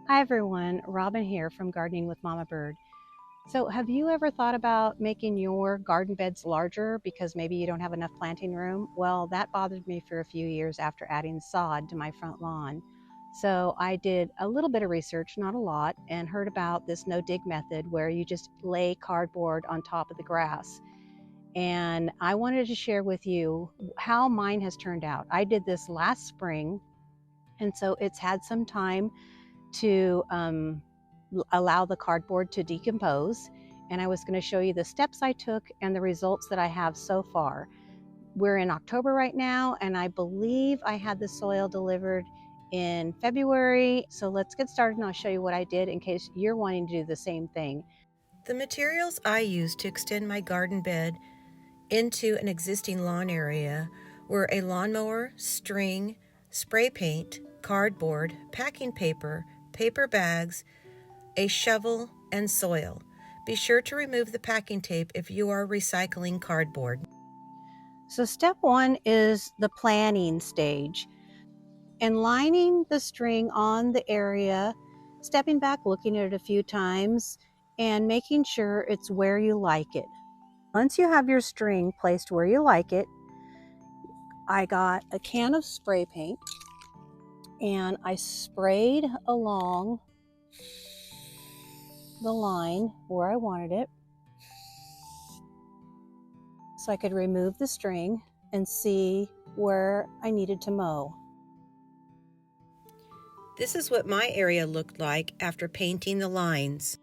Hi everyone, Robin here from Gardening with Mama Bird. So have you ever thought about making your garden beds larger because maybe you don't have enough planting room? Well, that bothered me for a few years after adding sod to my front lawn. So I did a little bit of research, not a lot, and heard about this no-dig method where you just lay cardboard on top of the grass. And I wanted to share with you how mine has turned out. I did this last spring, and so it's had some time to allow the cardboard to decompose. And I was going to show you the steps I took and the results that I have so far. We're in October right now, and I believe I had the soil delivered in February. So let's get started and I'll show you what I did in case you're wanting to do the same thing. The materials I used to extend my garden bed into an existing lawn area were a lawnmower, string, spray paint, cardboard, packing paper, paper bags, a shovel, and soil. Be sure to remove the packing tape if you are recycling cardboard. So step one is the planning stage. And lining the string on the area, stepping back, looking at it a few times, and making sure it's where you like it. Once you have your string placed where you like it, I got a can of spray paint and I sprayed along the line where I wanted it so I could remove the string and see where I needed to mow. This is what my area looked like after painting the lines.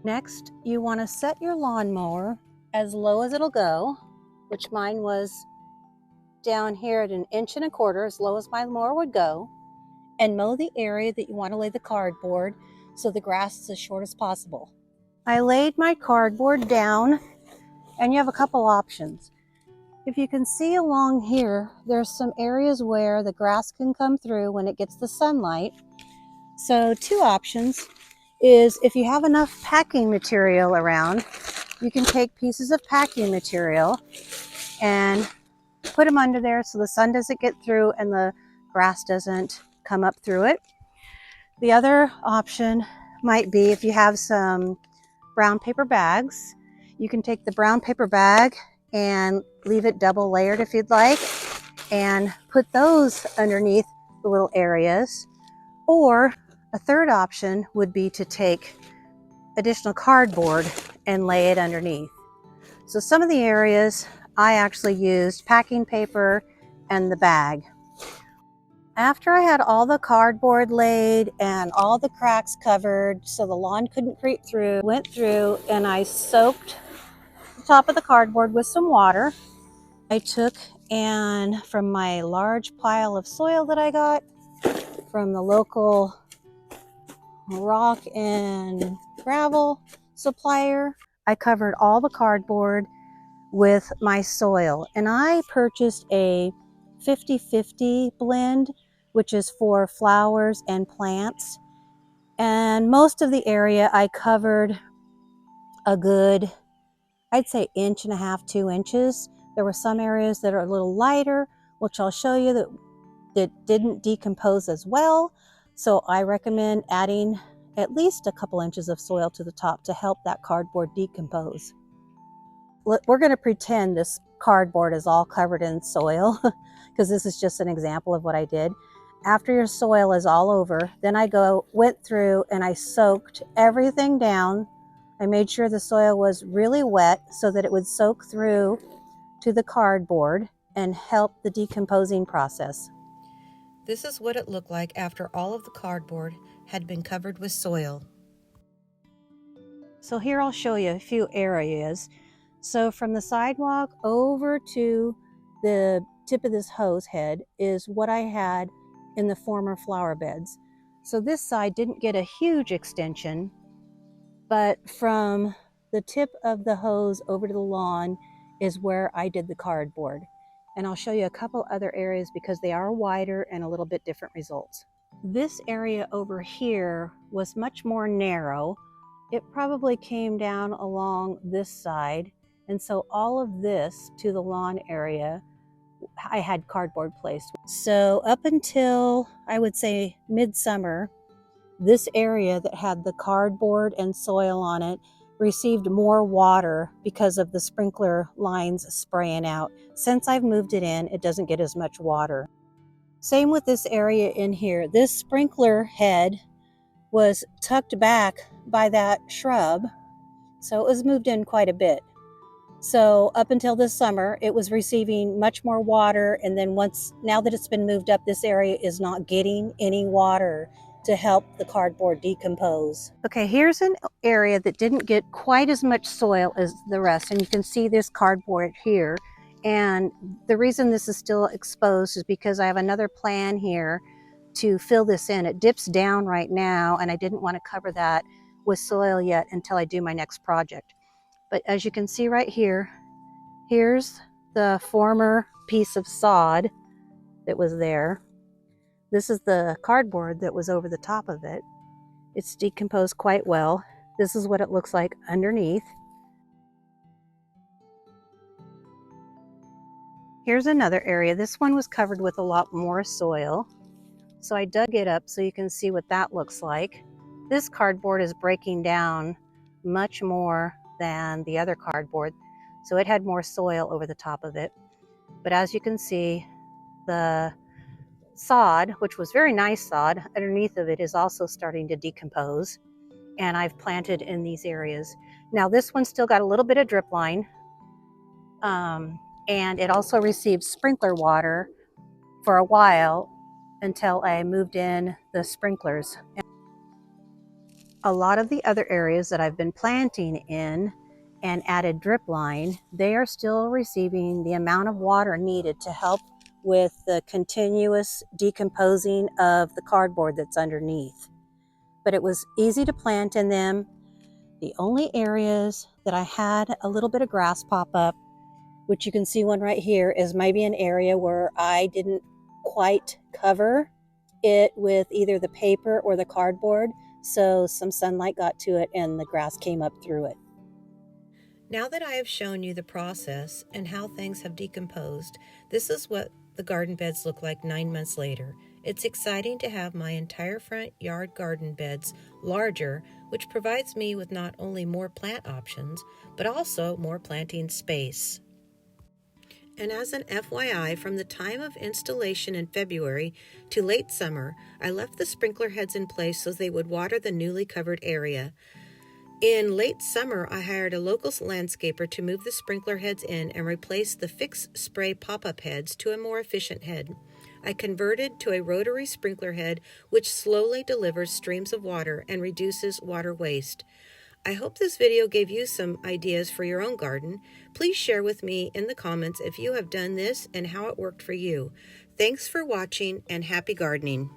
Next, you want to set your lawnmower as low as it'll go, which mine was down here at 1.25 inches, as low as my mower would go, and mow the area that you want to lay the cardboard so the grass is as short as possible. I laid my cardboard down, and you have a couple options. If you can see along here, there's some areas where the grass can come through when it gets the sunlight. So two options is, if you have enough packing material around, you can take pieces of packing material and put them under there so the sun doesn't get through and the grass doesn't come up through it. The other option might be, if you have some brown paper bags, you can take the brown paper bag and leave it double layered if you'd like, and put those underneath the little areas. Or a third option would be to take additional cardboard and lay it underneath. So some of the areas I actually used packing paper and the bag. After I had all the cardboard laid and all the cracks covered so the lawn couldn't creep through, went through and I soaked the top of the cardboard with some water. I took, and from my large pile of soil that I got from the local rock and gravel supplier, I covered all the cardboard with my soil, and I purchased a 50-50 blend, which is for flowers and plants. And most of the area I covered a good, I'd say 1.5 to 2 inches. There were some areas that are a little lighter, which I'll show you, that didn't decompose as well. So I recommend adding at least a couple inches of soil to the top to help that cardboard decompose. We're going to pretend this cardboard is all covered in soil because this is just an example of what I did. After your soil is all over, then I went through and I soaked everything down. I made sure the soil was really wet so that it would soak through to the cardboard and help the decomposing process. This is what it looked like after all of the cardboard had been covered with soil. So here I'll show you a few areas. So from the sidewalk over to the tip of this hose head is what I had in the former flower beds. So this side didn't get a huge extension, but from the tip of the hose over to the lawn is where I did the cardboard. And I'll show you a couple other areas because they are wider and a little bit different results. This area over here was much more narrow. It probably came down along this side. And so all of this to the lawn area, I had cardboard placed. So up until, I would say, midsummer, this area that had the cardboard and soil on it received more water because of the sprinkler lines spraying out. Since I've moved it in, it doesn't get as much water. Same with this area in here. This sprinkler head was tucked back by that shrub, so it was moved in quite a bit. So up until this summer, it was receiving much more water, and then now that it's been moved up, this area is not getting any water to help the cardboard decompose. Okay, here's an area that didn't get quite as much soil as the rest, and you can see this cardboard here. And the reason this is still exposed is because I have another plan here to fill this in. It dips down right now, and I didn't want to cover that with soil yet until I do my next project. But as you can see right here, here's the former piece of sod that was there. This is the cardboard that was over the top of it. It's decomposed quite well. This is what it looks like underneath. Here's another area. This one was covered with a lot more soil. So I dug it up so you can see what that looks like. This cardboard is breaking down much more than the other cardboard, so it had more soil over the top of it. But as you can see, the sod, which was very nice sod, underneath of it is also starting to decompose, and I've planted in these areas. Now this one still got a little bit of drip line, and it also received sprinkler water for a while until I moved in the sprinklers. A lot of the other areas that I've been planting in and added drip line, they are still receiving the amount of water needed to help with the continuous decomposing of the cardboard that's underneath. But it was easy to plant in them. The only areas that I had a little bit of grass pop up, which you can see one right here, is maybe an area where I didn't quite cover it with either the paper or the cardboard, so some sunlight got to it and the grass came up through it. Now that I have shown you the process and how things have decomposed, this is what the garden beds look like 9 months later. It's exciting to have my entire front yard garden beds larger, which provides me with not only more plant options, but also more planting space. And as an FYI, from the time of installation in February to late summer, I left the sprinkler heads in place so they would water the newly covered area. In late summer, I hired a local landscaper to move the sprinkler heads in and replace the fixed spray pop-up heads to a more efficient head. I converted to a rotary sprinkler head which slowly delivers streams of water and reduces water waste. I hope this video gave you some ideas for your own garden. Please share with me in the comments if you have done this and how it worked for you. Thanks for watching and happy gardening.